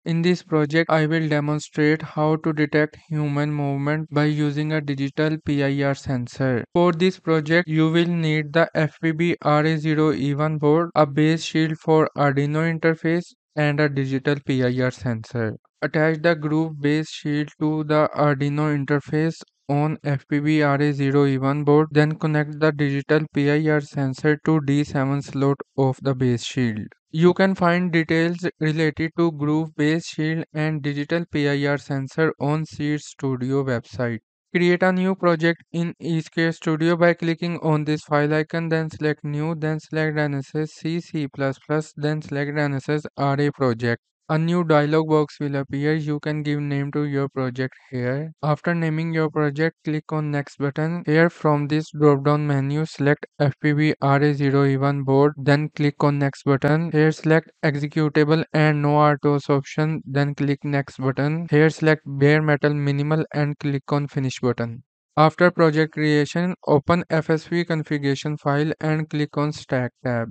In this project, I will demonstrate how to detect human movement by using a digital PIR sensor. For this project, you will need the FPB RA0E1 board, a base shield for Arduino interface, and a digital PIR sensor. Attach the groove base shield to the Arduino interface on FPB RA0E1 board, then connect the digital PIR sensor to D7 slot of the base shield. You can find details related to Groove Base Shield and Digital PIR sensor on Seed Studio website. Create a new project in Esc Studio by clicking on this file icon, then select New, then select NSS C++, then select NSS RA project. A new dialog box will appear. You can give name to your project here. After naming your project, click on Next button. Here from this drop-down menu, select FPV RA0E1 board, then click on Next button. Here select Executable and No RTOS option, then click Next button. Here select Bare Metal Minimal and click on Finish button. After project creation, open FSV configuration file and click on Stack tab.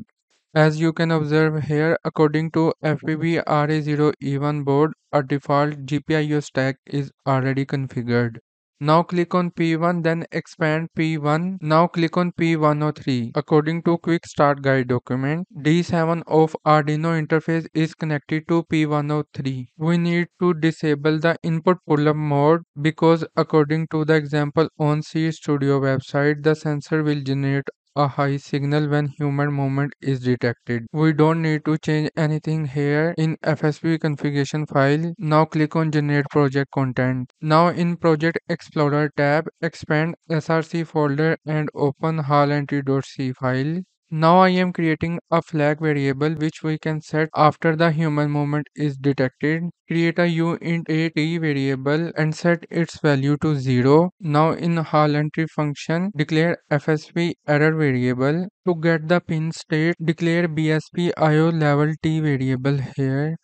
As you can observe here, according to FPV RA0E1 board, a default GPIO stack is already configured. Now click on P1, then expand P1. Now click on P103. According to Quick Start Guide document, D7 of Arduino interface is connected to P103. We need to disable the input pull-up mode because according to the example on C Studio website, the sensor will generate a high signal when human movement is detected. We don't need to change anything here in FSP configuration file. Now click on generate project content. Now in project explorer tab, expand src folder and open hallentry.c file. Now I am creating a flag variable which we can set after the human movement is detected. Create a uint variable and set its value to 0. Now in hallentry function, declare fsv error variable. To get the pin state, declare bsp io level t variable here.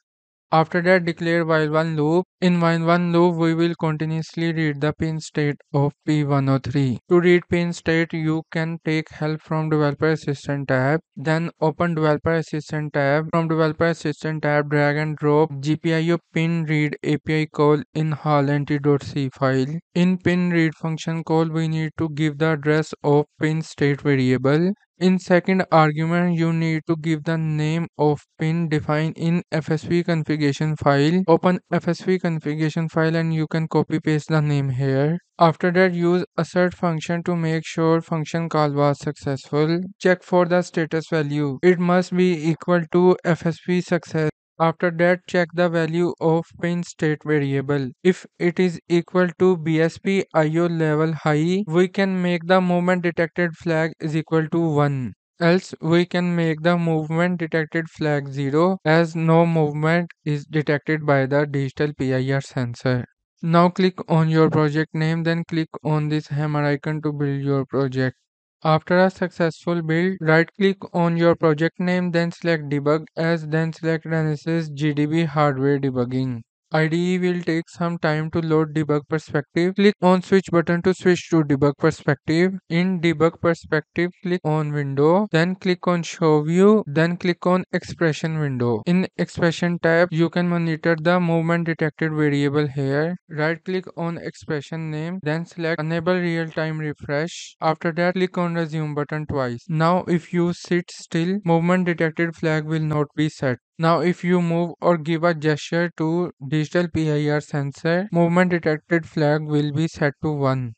After that, declare while one loop. In while one loop, we will continuously read the pin state of P103. To read pin state, you can take help from Developer Assistant tab. Then open Developer Assistant tab. From Developer Assistant tab, drag and drop GPIO pin read API call in hallentry.c file. In pin read function call, we need to give the address of pin state variable. In second argument, you need to give the name of pin defined in FSV configuration file. Open FSV configuration file and you can copy paste the name here. After that, use assert function to make sure function call was successful. Check for the status value. It must be equal to FSV success. After that, check the value of pin state variable. If it is equal to BSP IO level high, we can make the movement detected flag is equal to 1. Else, we can make the movement detected flag 0 as no movement is detected by the digital PIR sensor. Now click on your project name, then click on this hammer icon to build your project. After a successful build, right-click on your project name, then select Debug as, then select Renesas GDB Hardware Debugging. IDE will take some time to load debug perspective. Click on switch button to switch to debug perspective. In debug perspective, click on window, then click on show view, then click on expression window. In expression tab, you can monitor the movement detected variable here. Right click on expression name, then select enable real time refresh. After that, click on resume button twice. Now if you sit still, movement detected flag will not be set. Now if you move or give a gesture to digital PIR sensor, movement detected flag will be set to 1.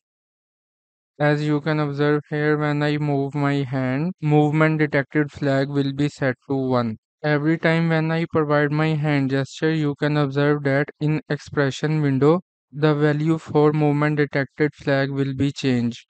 As you can observe here, when I move my hand, movement detected flag will be set to 1. Every time when I provide my hand gesture, you can observe that in expression window, the value for movement detected flag will be changed.